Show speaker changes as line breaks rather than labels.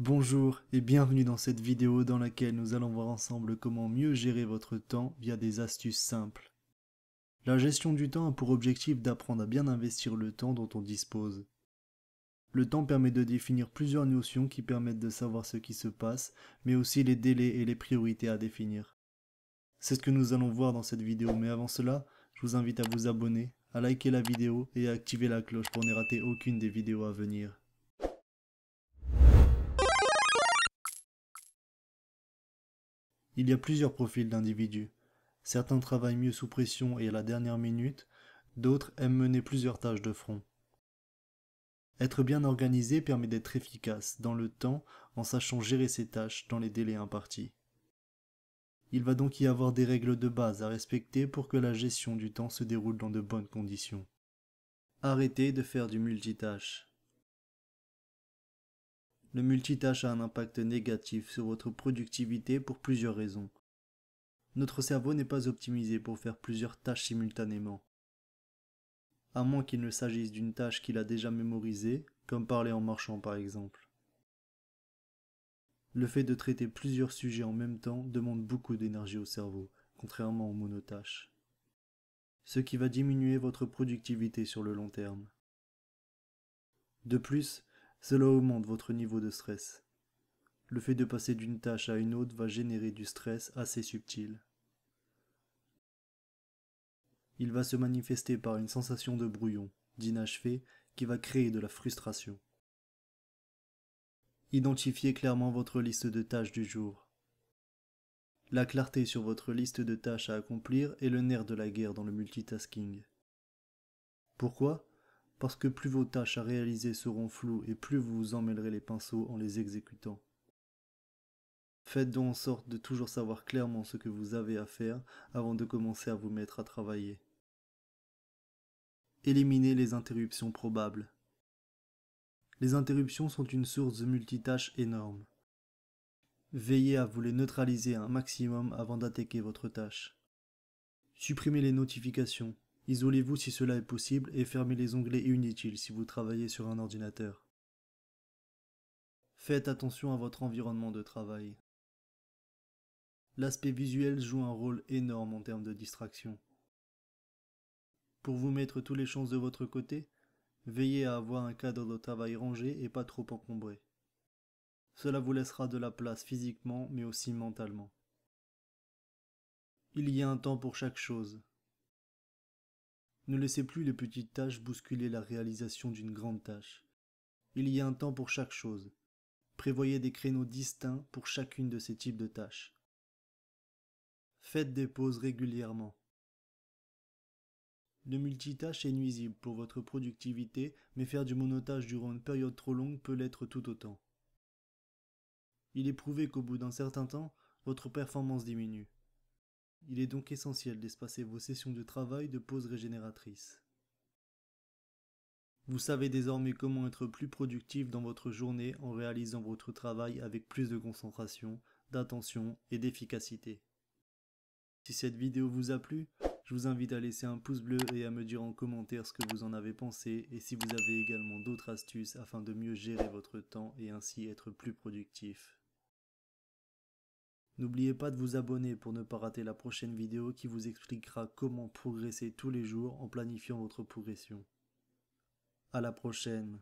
Bonjour et bienvenue dans cette vidéo dans laquelle nous allons voir ensemble comment mieux gérer votre temps via des astuces simples. La gestion du temps a pour objectif d'apprendre à bien investir le temps dont on dispose. Le temps permet de définir plusieurs notions qui permettent de savoir ce qui se passe, mais aussi les délais et les priorités à définir. C'est ce que nous allons voir dans cette vidéo, mais avant cela, je vous invite à vous abonner, à liker la vidéo et à activer la cloche pour ne rater aucune des vidéos à venir. Il y a plusieurs profils d'individus. Certains travaillent mieux sous pression et à la dernière minute, d'autres aiment mener plusieurs tâches de front. Être bien organisé permet d'être efficace dans le temps en sachant gérer ses tâches dans les délais impartis. Il va donc y avoir des règles de base à respecter pour que la gestion du temps se déroule dans de bonnes conditions. Arrêtez de faire du multitâche. Le multitâche a un impact négatif sur votre productivité pour plusieurs raisons. Notre cerveau n'est pas optimisé pour faire plusieurs tâches simultanément. À moins qu'il ne s'agisse d'une tâche qu'il a déjà mémorisée, comme parler en marchant par exemple. Le fait de traiter plusieurs sujets en même temps demande beaucoup d'énergie au cerveau, contrairement aux monotâches. Ce qui va diminuer votre productivité sur le long terme. De plus, cela augmente votre niveau de stress. Le fait de passer d'une tâche à une autre va générer du stress assez subtil. Il va se manifester par une sensation de brouillon, d'inachevé, qui va créer de la frustration. Identifiez clairement votre liste de tâches du jour. La clarté sur votre liste de tâches à accomplir est le nerf de la guerre dans le multitasking. Pourquoi ? Parce que plus vos tâches à réaliser seront floues et plus vous vous emmêlerez les pinceaux en les exécutant. Faites donc en sorte de toujours savoir clairement ce que vous avez à faire avant de commencer à vous mettre à travailler. Éliminez les interruptions probables. Les interruptions sont une source de multitâches énorme. Veillez à vous les neutraliser un maximum avant d'attaquer votre tâche. Supprimez les notifications. Isolez-vous si cela est possible et fermez les onglets inutiles si vous travaillez sur un ordinateur. Faites attention à votre environnement de travail. L'aspect visuel joue un rôle énorme en termes de distraction. Pour vous mettre toutes les chances de votre côté, veillez à avoir un cadre de travail rangé et pas trop encombré. Cela vous laissera de la place physiquement mais aussi mentalement. Il y a un temps pour chaque chose. Ne laissez plus les petites tâches bousculer la réalisation d'une grande tâche. Il y a un temps pour chaque chose. Prévoyez des créneaux distincts pour chacune de ces types de tâches. Faites des pauses régulièrement. Le multitâche est nuisible pour votre productivité, mais faire du monotâche durant une période trop longue peut l'être tout autant. Il est prouvé qu'au bout d'un certain temps, votre performance diminue. Il est donc essentiel d'espacer vos sessions de travail de pauses régénératrices. Vous savez désormais comment être plus productif dans votre journée en réalisant votre travail avec plus de concentration, d'attention et d'efficacité. Si cette vidéo vous a plu, je vous invite à laisser un pouce bleu et à me dire en commentaire ce que vous en avez pensé et si vous avez également d'autres astuces afin de mieux gérer votre temps et ainsi être plus productif. N'oubliez pas de vous abonner pour ne pas rater la prochaine vidéo qui vous expliquera comment progresser tous les jours en planifiant votre progression. À la prochaine.